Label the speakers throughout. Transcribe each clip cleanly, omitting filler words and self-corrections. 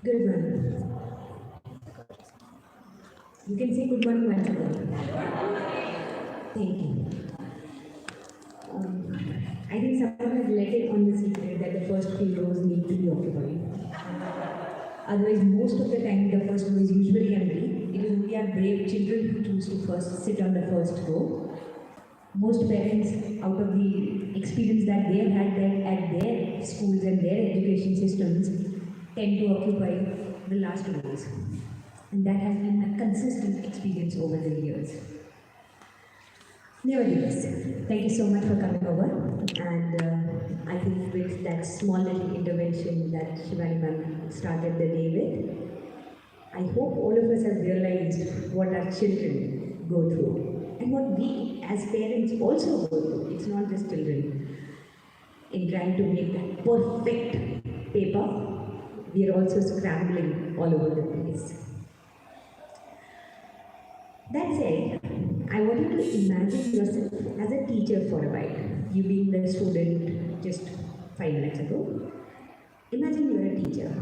Speaker 1: Good morning. You can say good morning once again. Thank you. I think someone has let it on the secret that the first few rows need to be occupied. Otherwise, most of the time, the first row is usually empty. It is only our brave children who choose to first sit on the first row. Most parents, out of the experience that they have had there at their schools and their education systems, tend to occupy the last rows. And that has been a consistent experience over the years. Nevertheless, thank you so much for coming over. And I think with that small little intervention that Shivani ma'am started the day with, I hope all of us have realized what our children go through and what we as parents also go through. It's not just children. In trying to make that perfect paper, we are also scrambling all over the place. That said, I want you to imagine yourself as a teacher for a while. You being the student just 5 minutes ago. Imagine you're a teacher.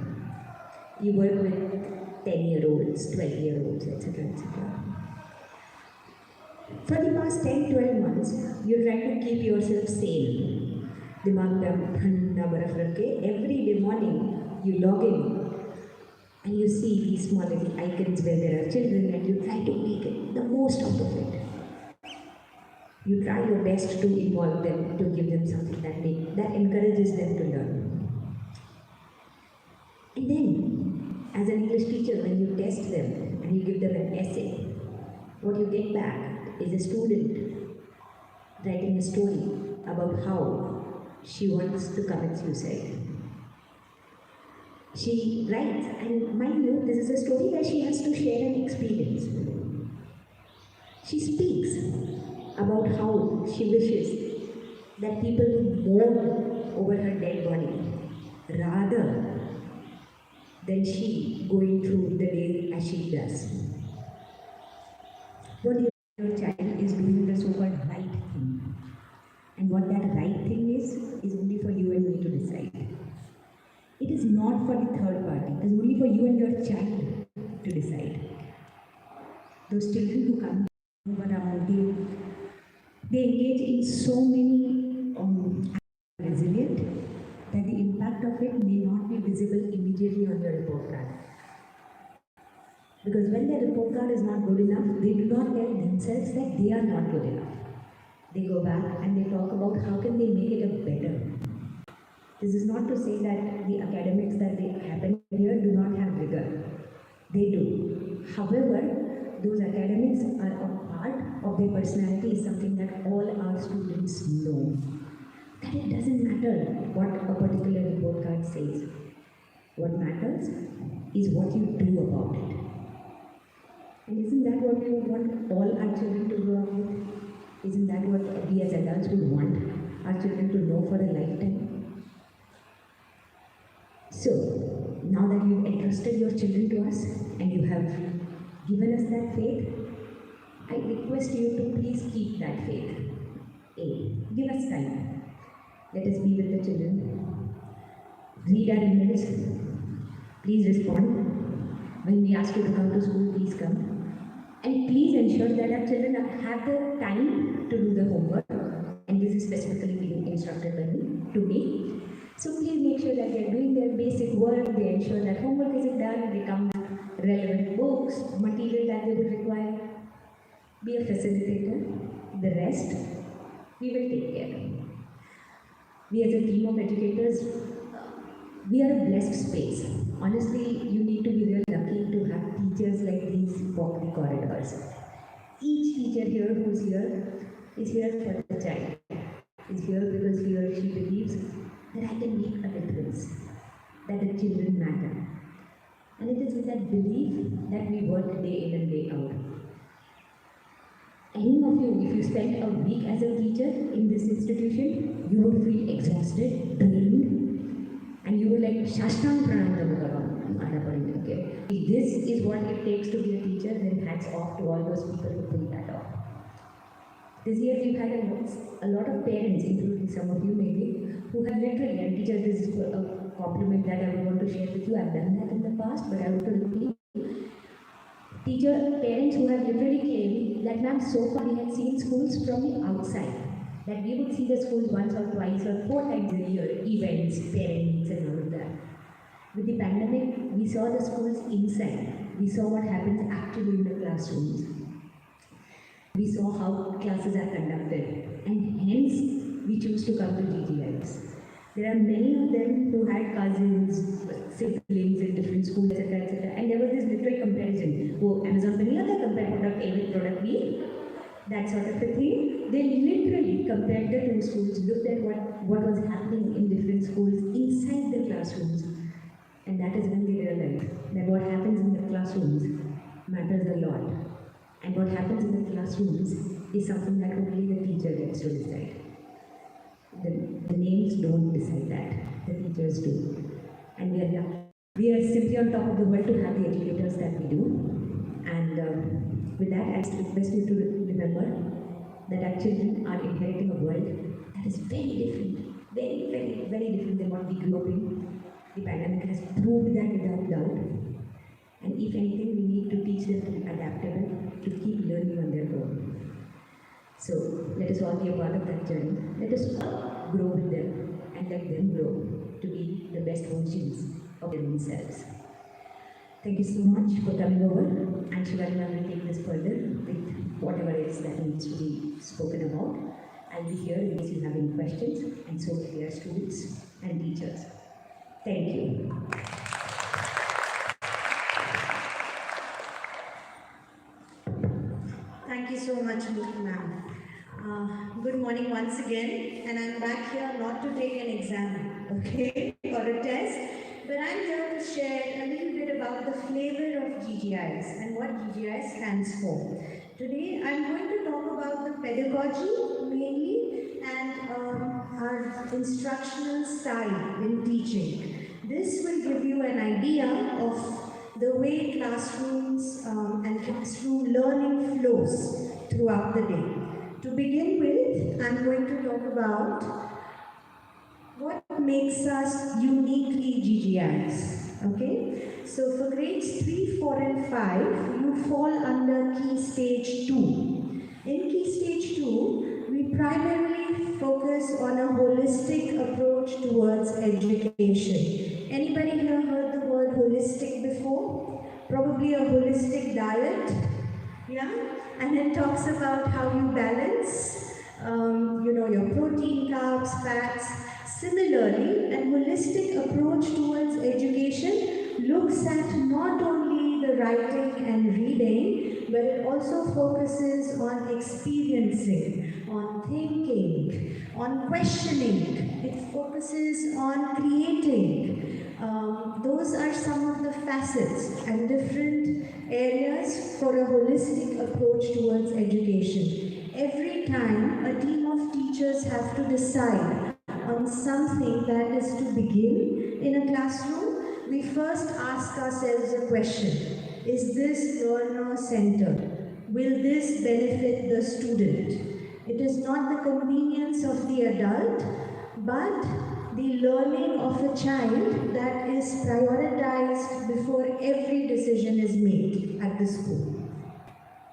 Speaker 1: You work with 10-year-olds, 12-year-olds, etc., etc. For the past 10-12 months, you're trying to keep yourself sane. Dimag pe thanda baraf rakh ke, every day morning you log in and you see these small little icons where there are children and you try to make it the most out of it. You try your best to involve them, to give them something that encourages them to learn. And then, as an English teacher, when you test them and you give them an essay, what you get back is a student writing a story about how she wants to commit suicide. She writes, and mind you, this is a story where she has to share an experience. She speaks about how she wishes that people would mourn over her dead body rather than she going through the day as she does. What your child is doing the so-called right thing. And what that right thing is only for you and me to decide. It is not for the third party. It is only for you and your child to decide. Those children who come around, they engage in so many resilient that the impact of it may not be visible immediately on your report card. Because when their report card is not good enough, they do not tell themselves that they are not good enough. They go back and they talk about how can they make it a better. This is not to say that the academics that they happen here do not have rigor. They do. However, those academics are a part of their personality is something that all our students know. That it doesn't matter what a particular report card says. What matters is what you do about it. And isn't that what we would want all our children to grow up with? Isn't that what we as adults would want our children to know for a lifetime? So, now that you've entrusted your children to us and you have given us that faith, I request you to please keep that faith. A. Give us time. Let us be with the children. Read our emails. Please respond. When we ask you to come to school, please come. And please ensure that our children have the time to do the homework. And this is specifically being instructed by me, to me. So please make sure that they're doing their basic work, they ensure that homework is done, they come with relevant books, material that they would require. Be a facilitator. The rest, we will take care. We as a team of educators, we are a blessed space. Honestly, you need to be really lucky to have teachers like these walk the corridors. Each teacher here who's here is here for the child. Is here because he or she believes that I can make a difference, that the children matter. And it is with that belief that we work day in and day out. Any of you, if you spent a week as a teacher in this institution, you would feel exhausted, drained, and you would like Shashtang Pranam. Okay. If this is what it takes to be a teacher, then hats off to all those people who pull that off. This year we've had a lot of parents, including some of you maybe, who have literally, and teachers, this is for compliment that I would want to share with you. I've done that in the past, but I would repeat. Parents who have literally claimed that, ma'am, so far we had seen schools from the outside. That we would see the schools once or twice or 4 times a year, events, parents, and all of that. With the pandemic, we saw the schools inside. We saw what happens actually in the classrooms. We saw how classes are conducted, and hence we choose to come to GGIS. There are many of them who had cousins, siblings in different schools, etc., etc. And there was this literal comparison. Oh, Amazon पे नहीं आता compare product A with product B, that sort of a thing. They literally compared the two schools, looked at what was happening in different schools inside the classrooms, and that is when they realized that what happens in the classrooms matters a lot, and what happens in the classrooms is something that only the teacher gets to decide. The names don't decide that, the teachers do. And we are simply on top of the world to have the educators that we do. And with that, I request you to remember that our children are inheriting a world that is very different, very, very, very different than what we grew up in. The pandemic has proved that without doubt. And if anything, we need to teach them to be adaptable, to keep learning on their own. So let us all be a part of that journey. Let us all grow with them and let them grow to be the best versions of themselves. Thank you so much for coming over. And Shivani will take this further with whatever else that needs to be spoken about. I'll be here in case you have any questions, and so will your students and teachers. Thank you.
Speaker 2: Thank you so much, ma'am. Good morning once again, and I'm back here not to take an exam, okay, or a test, but I'm here to share a little bit about the flavor of GGIS and what GGIS stands for. Today, I'm going to talk about the pedagogy mainly and our instructional style in teaching. This will give you an idea of the way classrooms and classroom learning flows throughout the day. To begin with, I'm going to talk about what makes us uniquely GGIS. Okay? So for grades 3, 4 and 5, you fall under Key Stage 2. In Key Stage 2, we primarily focus on a holistic approach towards education. Anybody here heard the word holistic before? Probably a holistic diet. Yeah? And it talks about how you balance, your protein, carbs, fats. Similarly, a holistic approach towards education looks at not only the writing and reading, but it also focuses on experiencing, on thinking, on questioning. It focuses on creating. Those are some of the facets and different areas for a holistic approach towards education. Every time a team of teachers have to decide on something that is to begin in a classroom, we first ask ourselves a question. Is this learner-centered? Will this benefit the student? It is not the convenience of the adult, but the learning of a child that is prioritized before every decision is made at the school.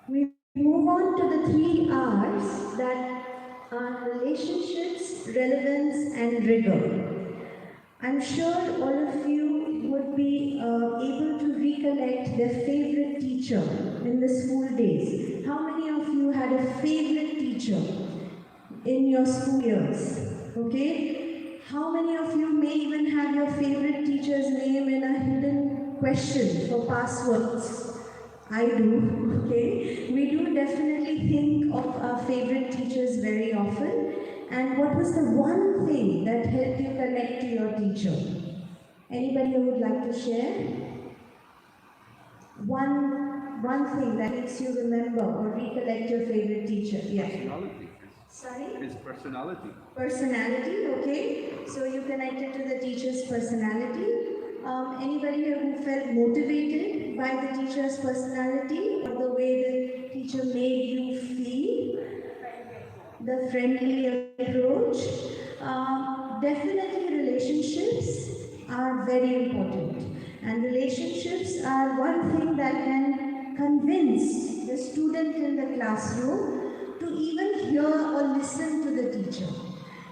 Speaker 2: We move on to the 3 R's that are relationships, relevance, and rigor. I'm sure all of you would be able to recollect their favorite teacher in the school days. How many of you had a favorite teacher in your school years? Okay? How many of you may even have your favorite teacher's name in a hidden question for passwords? I do, okay? We do definitely think of our favorite teachers very often. And what was the one thing that helped you connect to your teacher? Anybody who would like to share? One thing that makes you remember or recollect your favorite teacher. Yeah.
Speaker 3: Personality.
Speaker 2: Sorry?
Speaker 3: His personality.
Speaker 2: Personality, okay. So you connected to the teacher's personality. Anybody here who felt motivated by the teacher's personality or the way the teacher made you feel? The friendly approach. Definitely relationships. are very important. And relationships are one thing that can convince the student in the classroom to even hear or listen to the teacher.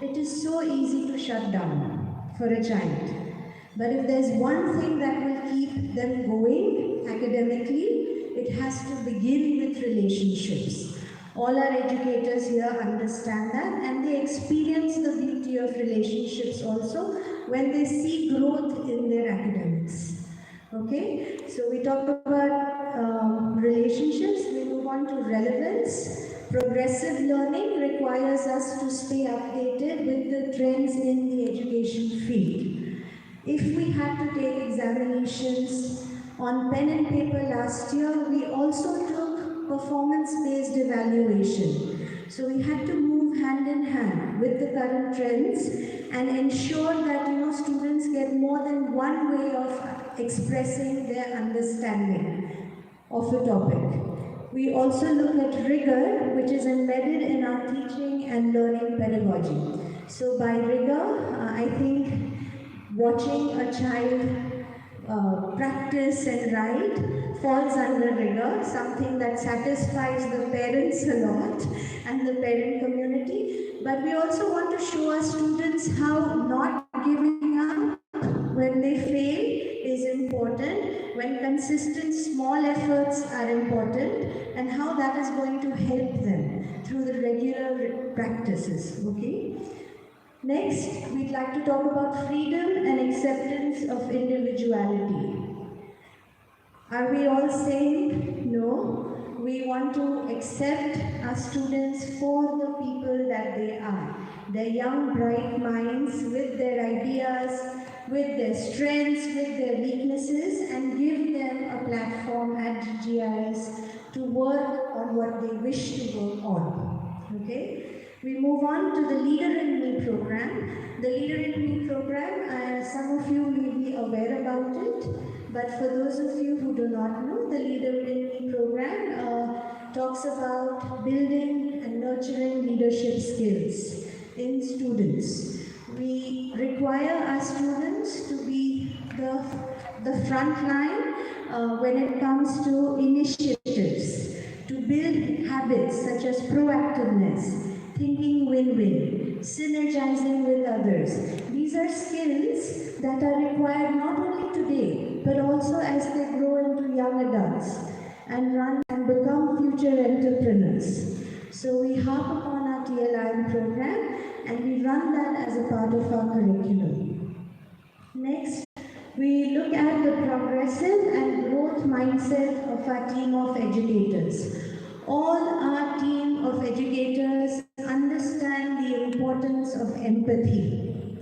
Speaker 2: It is so easy to shut down for a child. But if there's one thing that will keep them going academically, it has to begin with relationships. All our educators here understand that, and they experience the beauty of relationships also when they see growth in their academics. Okay, so we talked about relationships, we move on to relevance. Progressive learning requires us to stay updated with the trends in the education field. If we had to take examinations on pen and paper last year, we also took performance-based evaluation. So we had to move hand in hand with the current trends and ensure that students get more than one way of expressing their understanding of a topic. We also look at rigor, which is embedded in our teaching and learning pedagogy. So by rigor, I think watching a child practice and write falls under rigor, something that satisfies the parents a lot and the parent community. But we also want to show our students how not giving up when they fail is important, when consistent small efforts are important, and how that is going to help them through the regular practices, okay? Next, we'd like to talk about freedom and acceptance of individuality. Are we all saying no? We want to accept our students for the people that they are. Their young, bright minds with their ideas, with their strengths, with their weaknesses, and give them a platform at GGIS to work on what they wish to work on. Okay? We move on to the Leader in Me program. The Leader in Me program, some of you may be aware about it, but for those of you who do not know, the Leader in Me program talks about building and nurturing leadership skills in students. We require our students to be the front line when it comes to initiatives, to build habits such as proactiveness, thinking win-win, synergizing with others. These are skills that are required not only today, but also as they grow into young adults and run and become future entrepreneurs. So we harp upon our TLIM program and we run that as a part of our curriculum. Next, we look at the progressive and growth mindset of our team of educators. All our team of educators understand the importance of empathy.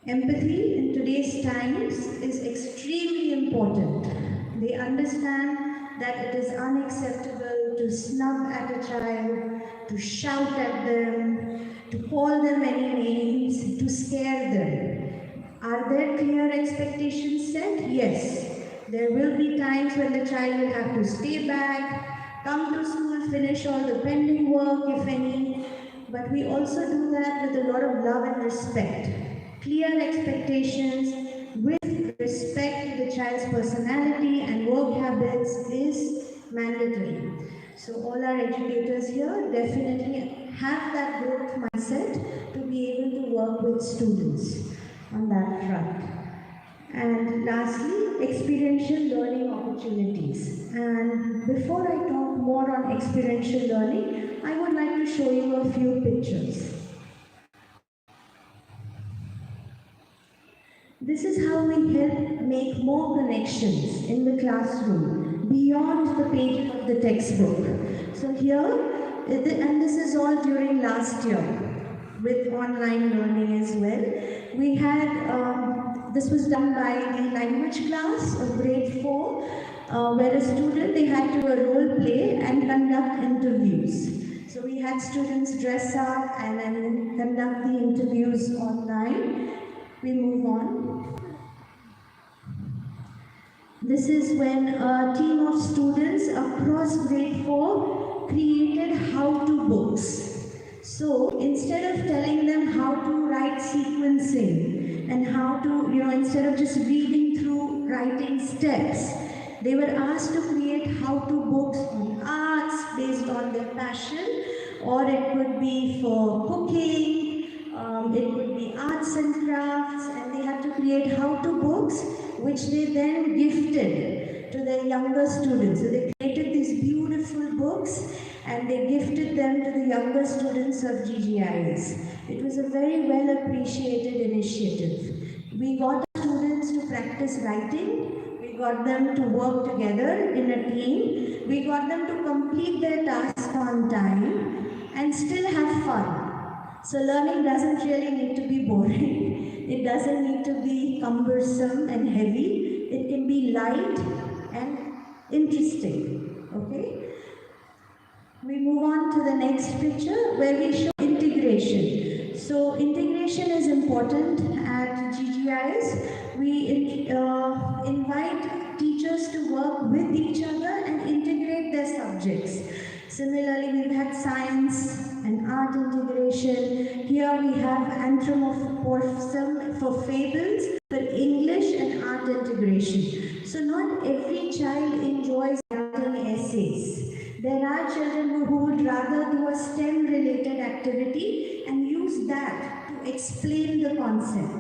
Speaker 2: Empathy in today's times is extremely important. They understand that it is unacceptable to snub at a child, to shout at them, to call them any names, to scare them. Are there clear expectations set? Yes. There will be times when the child will have to stay back, come to school, finish all the pending work, if any. But we also do that with a lot of love and respect. Clear expectations with respect to the child's personality and work habits is mandatory. So all our educators here definitely have that growth mindset to be able to work with students on that front. And lastly, experiential learning opportunities. And before I talk more on experiential learning, I would like to show you a few pictures. This is how we help make more connections in the classroom beyond the pages of the textbook. So here, and this is all during last year with online learning as well. We had, this was done by the language class of grade 4, where a student, they had to role play and conduct interviews. So we had students dress up and then conduct the interviews online. We move on. This is when a team of students across grade 4 created how-to books. So instead of telling them how to write sequencing, and how to, instead of just reading through writing steps, they were asked to create how-to books on arts based on their passion, or it could be for cooking, it could be arts and crafts, and they had to create how-to books which they then gifted to their younger students. So they created these beautiful books and they gifted them to the younger students of GGIS. It was a very well appreciated initiative. We got students to practice writing, we got them to work together in a team, we got them to complete their task on time and still have fun. So learning doesn't really need to be boring, it doesn't need to be cumbersome and heavy, it can be light and interesting, okay? We move on to the next picture where we show integration. So integration is important at GGIS. We invite teachers to work with each other and integrate their subjects. Similarly, we've had science and art integration. Here we have anthropomorphism for fables, for English and art integration. So not every child enjoys writing essays. There are children who would rather do a STEM-related activity and use that to explain the concept.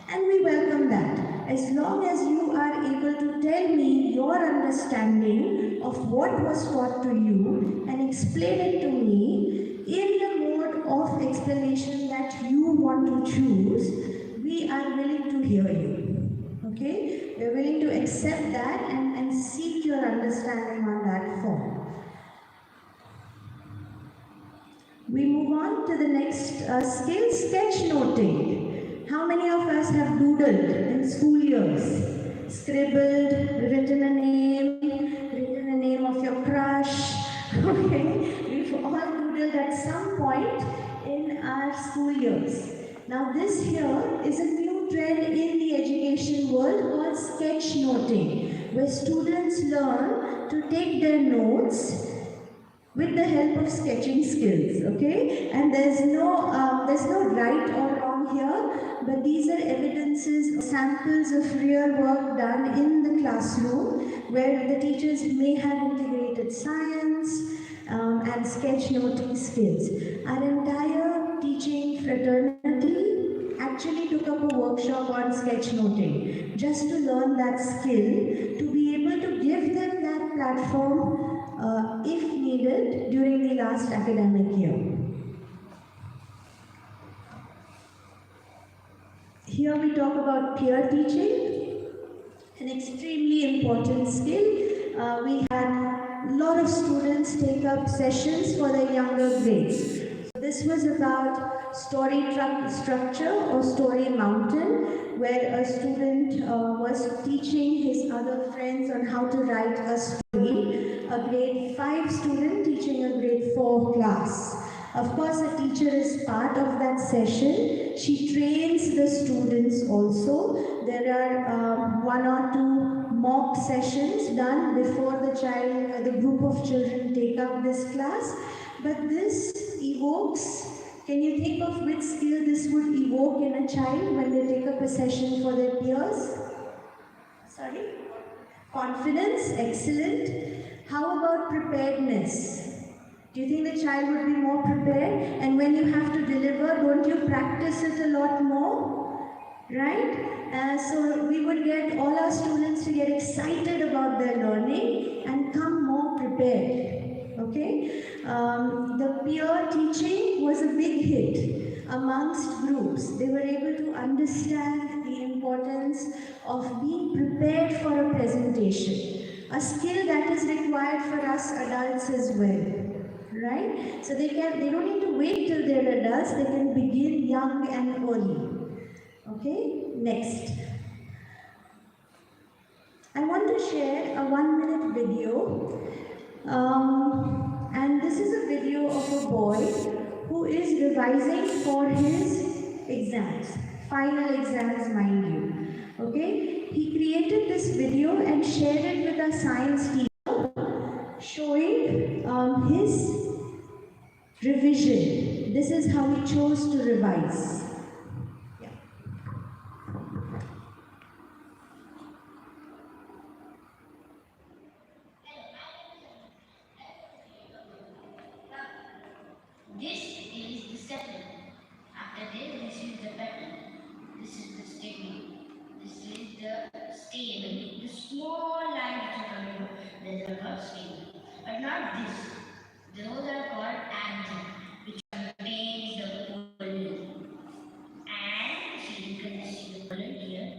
Speaker 2: And we welcome that. As long as you are able to tell me your understanding of what was taught to you and explain it to me in the mode of explanation that you want to choose, we are willing to hear you. Okay? We are willing to accept that and seek your understanding on that form. We move on to the next skill, sketchnoting. How many of us have doodled in school years? Scribbled, written a name of your crush. Okay, we've all doodled at some point in our school years. Now this here is a new trend in the education world called sketchnoting, where students learn to take their notes with the help of sketching skills, okay? And there's no right or wrong here, but these are evidences, samples of real work done in the classroom, where the teachers may have integrated science and sketchnoting skills. Our entire teaching fraternity actually took up a workshop on sketchnoting, just to learn that skill, to be able to give them that platform if needed during the last academic year. Here we talk about peer teaching, an extremely important skill. We had a lot of students take up sessions for their younger grades. So this was about story structure or story mountain, where a student was teaching his other friends on how to write a story. A grade 5 student teaching a grade 4 class. Of course, a teacher is part of that session. She trains the students also. There are 1 or 2 mock sessions done before the group of children take up this class. But this evokes, can you think of which skill this would evoke in a child when they take up a session for their peers? Sorry? Confidence, excellent. How about preparedness? Do you think the child would be more prepared? And when you have to deliver, don't you practice it a lot more? Right? So we would get all our students to get excited about their learning and come more prepared. Okay? The peer teaching was a big hit amongst groups. They were able to understand the importance of being prepared for a presentation. A skill that is required for us adults as well, right? So they don't need to wait till they're adults, they can begin young and early. Okay, next. I want to share a 1-minute video. And this is a video of a boy who is revising for his exams, final exams, mind you. Okay, he created this video and shared it with a science teacher, showing his revision. This is how he chose to revise. Yeah.
Speaker 3: the stable, the small lines which are coming, those are called stable. But not this. Those are called anthem, which contains the pollen. And see, you can see the pollen here.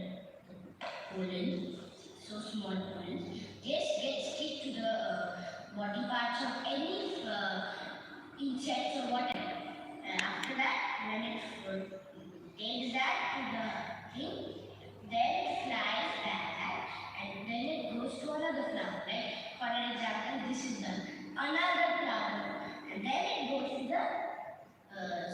Speaker 3: Pollen, so small pollen. This gets stick to the body parts of any insects or whatever. And after that, when it takes that to the thing, then it flies back and then it goes to another flower. Like for an example, this is done. Another flower. And then it goes to the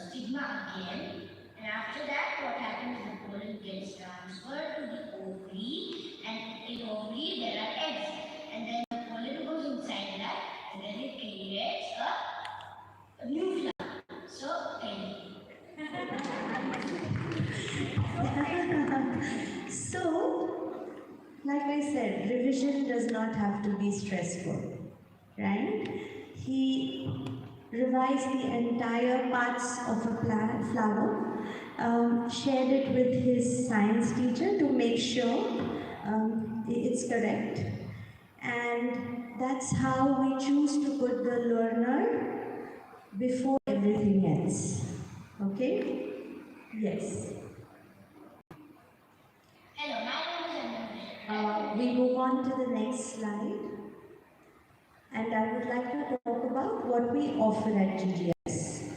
Speaker 3: stigma again. And after that, what happens is the pollen gets transferred to the ovary. And in ovary, there are eggs. And then the pollen goes inside that. And then it creates a new flower. So,
Speaker 2: So, like I said, revision does not have to be stressful, right? He revised the entire parts of a flower, shared it with his science teacher to make sure it's correct. And that's how we choose to put the learner before everything else. Okay? Yes.
Speaker 3: hello, my name is Anand.
Speaker 2: We move on to the next slide. And I would like to talk about what we offer at GGIS.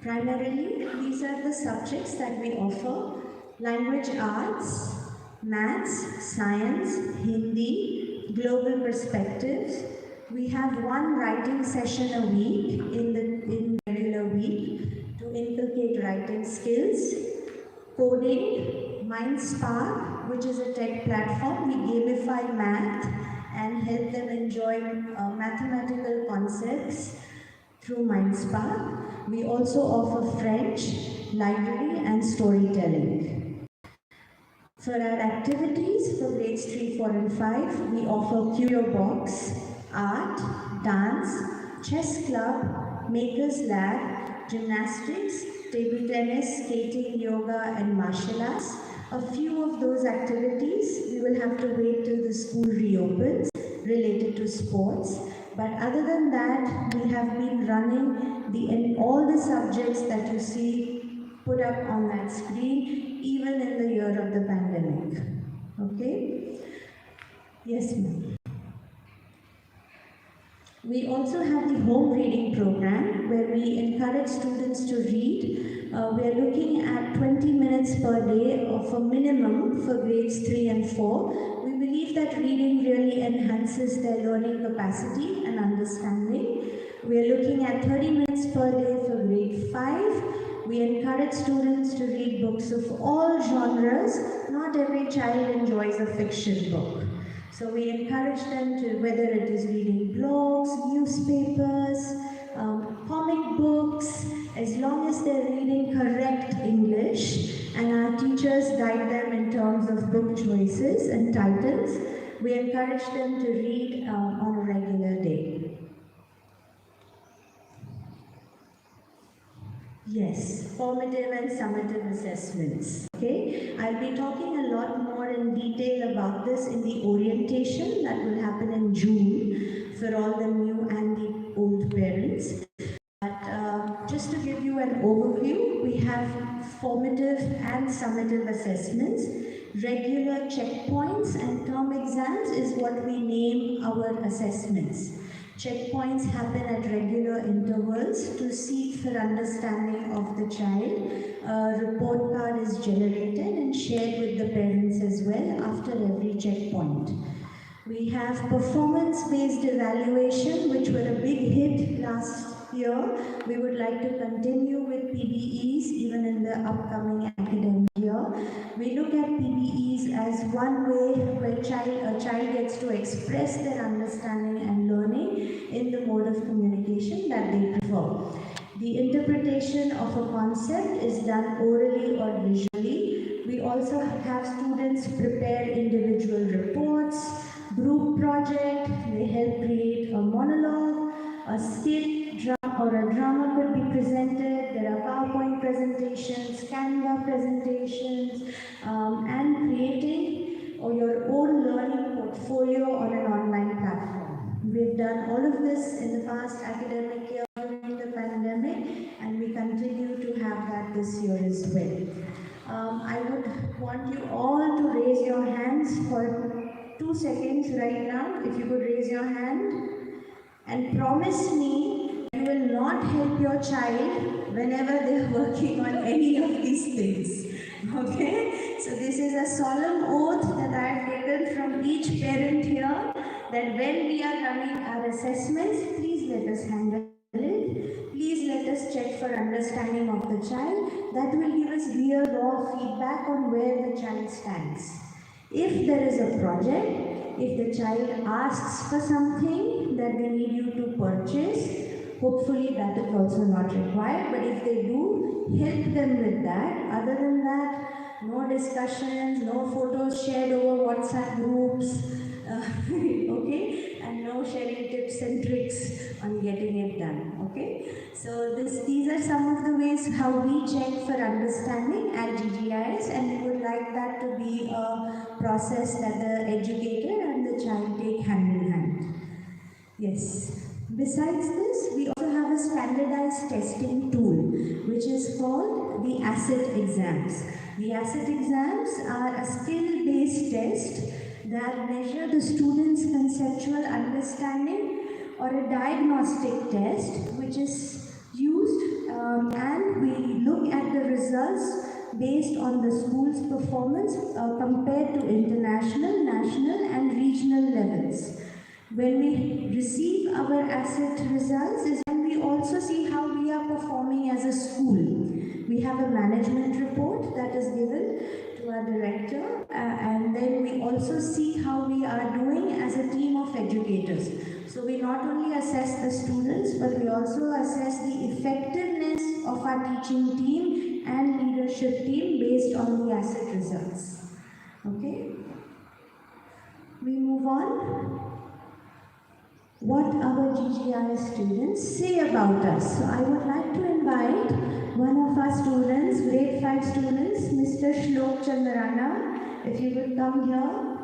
Speaker 2: Primarily, these are the subjects that we offer: language arts, maths, science, Hindi, global perspectives. We have one writing session a week in regular week to inculcate writing skills. Coding, MindSpark, which is a tech platform. We gamify math and help them enjoy mathematical concepts through MindSpark. We also offer French, library and storytelling. For our activities for grades 3, 4 and 5, we offer Curio Box, art, dance, chess club, makers lab, gymnastics, table tennis, skating, yoga and martial arts. A few of those activities we will have to wait till the school reopens related to sports. But other than that, we have been running all the subjects that you see put up on that screen, even in the year of the pandemic. Okay? Yes, ma'am. We also have the home reading program where we encourage students to read. We are looking at 20 minutes per day of a minimum for grades 3 and 4. We believe that reading really enhances their learning capacity and understanding. We are looking at 30 minutes per day for grade 5. We encourage students to read books of all genres. Not every child enjoys a fiction book. So we encourage them to, whether it is reading blogs, newspapers, comic books, as long as they're reading correct English, and our teachers guide them in terms of book choices and titles, we encourage them to read on a regular day. Yes, formative and summative assessments. Okay, I'll be talking a lot more in detail about this in the orientation that will happen in June for all the new and the old parents. But just to give you an overview, we have formative and summative assessments. Regular checkpoints and term exams is what we name our assessments. Checkpoints happen at regular intervals to seek for understanding of the child. A report card is generated and shared with the parents as well after every checkpoint. We have performance-based evaluation, which were a big hit last year. We would like to continue with PBEs even in the upcoming academic year. We look at PBEs as one way where a child gets to express their understanding and learning in the mode of communication that they prefer. The interpretation of a concept is done orally or visually. We also have students prepare individual reports, group project, they help create a monologue, a skit, or a drama could be presented. There are PowerPoint presentations, Canva presentations, and creating or your own learning portfolio on an online platform. We've done all of this in the past academic year during the pandemic, and we continue to have that this year as well. I would want you all to raise your hands for 2 seconds right now. If you could raise your hand and promise me you will not help your child whenever they are working on any of these things. Okay? So this is a solemn oath that I have taken from each parent here, that when we are running our assessments, please let us handle it. Please let us check for understanding of the child. That will give us real raw feedback on where the child stands. If there is a project, if the child asks for something that they need you to purchase, hopefully that is also not required, but if they do, help them with that. Other than that, no discussions, no photos shared over WhatsApp groups, okay, and no sharing tips and tricks on getting it done, okay. So these are some of the ways how we check for understanding at GGIS, and we would like that to be a process that the educator and the child take hand in hand. Yes. Besides this, we also have a standardized testing tool, which is called the ACIT exams. The ACIT exams are a skill-based test that measure the student's conceptual understanding, or a diagnostic test which is used and we look at the results based on the school's performance compared to international, national and regional levels. When we receive our ACIT results is when we also see how we are performing as a school. We have a management report that is given to our director and then we also see how we are doing as a team of educators. So we not only assess the students, but we also assess the effectiveness of our teaching team and leadership team based on the ACIT results. Okay? We move on. What our GGIS students say about us. So I would like to invite one of our students, grade 5 students, Mr. Shlok Chandrana, if you would come here.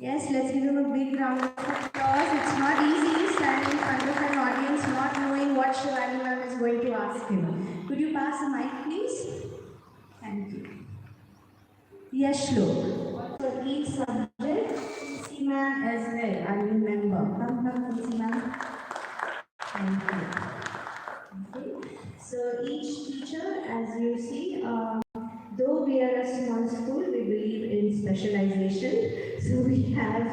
Speaker 2: Yes, let's give him a big round of applause. It's not easy standing in front of an audience not knowing what Shivani ma'am is going to ask him. Could you pass the mic, please? Thank you. Yes, Shlok. For each subject, CC ma'am as well, I remember. Come, CC ma'am. Thank you. Okay. So each teacher, as you see, though we are a small school, we believe in specialization. So we have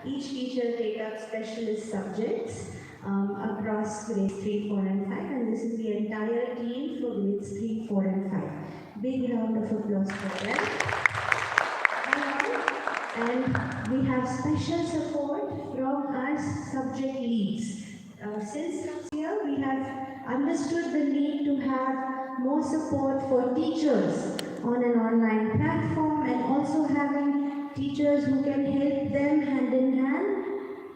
Speaker 2: each teacher take up specialist subjects across grades 3, 4 and 5, and this is the entire team for grades 3, 4 and 5. Big round of applause for them. And we have special support from our subject leads. Since last year, we have understood the need to have more support for teachers on an online platform, and also having teachers who can help them hand in hand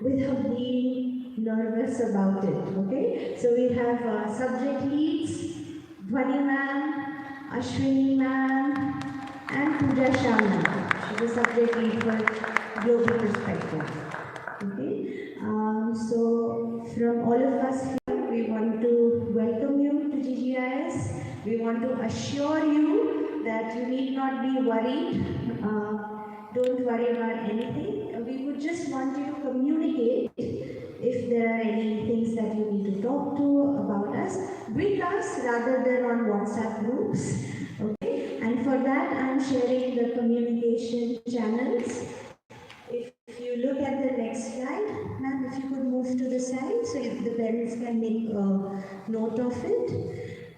Speaker 2: without being nervous about it. Okay? So we have subject leads, Dhwani ma'am, Ashwini ma'am, and Pooja Sharma. She's a subject lead for global perspective. Okay? So from all of us here, we want to welcome you to GGIS. We want to assure you that you need not be worried. Don't worry about anything. We would just want you to communicate if there are any things that you need to talk to about us with us rather than on WhatsApp groups. Okay? And for that, I'm sharing the communication channels. If you look at the next slide, ma'am, if you could move to the side so the parents can make a note of it.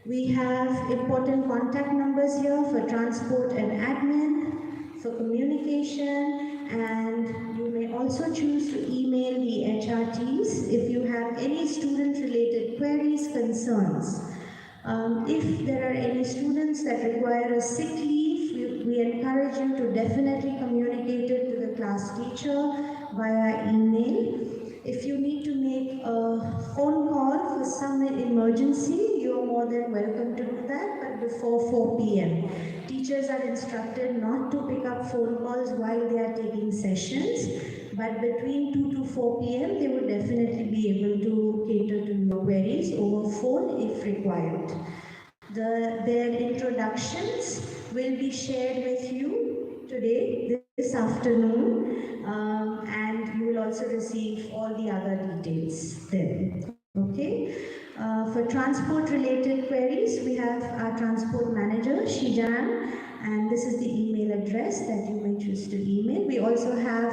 Speaker 2: We have important contact numbers here for transport and admin, for communication, and you may also choose to email the HRTs if you have any student-related queries, concerns. If there are any students that require a sick leave, we encourage you to definitely communicate it to the class teacher via email. If you need to make a phone call for some emergency, you're more than welcome to do that, but before 4 p.m. teachers are instructed not to pick up phone calls while they are taking sessions, but between 2 to 4 p.m. they would definitely be able to cater to your queries over phone if required. Their introductions will be shared with you today, this afternoon, and you will also receive all the other details there. Okay? For transport related queries, we have our transport manager, Shijan, and this is the email address that you may choose to email. We also have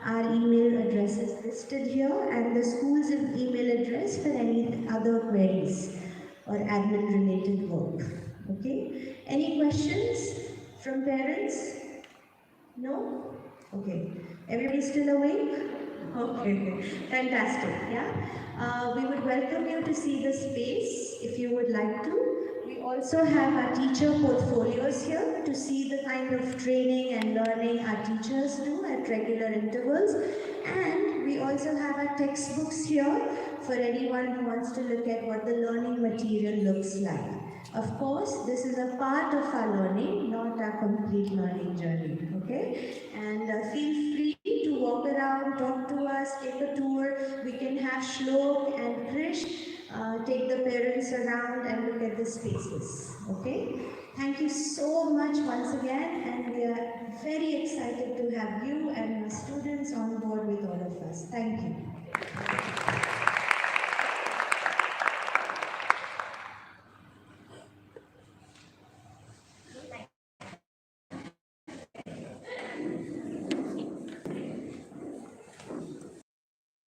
Speaker 2: our email addresses listed here and the school's email address for any other queries or admin related work. Okay? Any questions from parents? No? Okay. Everybody still awake? Okay. Fantastic. Yeah. We would welcome you to see the space if you would like to. We also have our teacher portfolios here to see the kind of training and learning our teachers do at regular intervals. And we also have our textbooks here for anyone who wants to look at what the learning material looks like. Of course, this is a part of our learning, not our complete learning journey, okay? And feel free to walk around, talk to us, take a tour. We can have Shlok and Krish take the parents around and look at the spaces, okay? Thank you so much once again, and we are very excited to have you and your students on board with all of us. Thank you.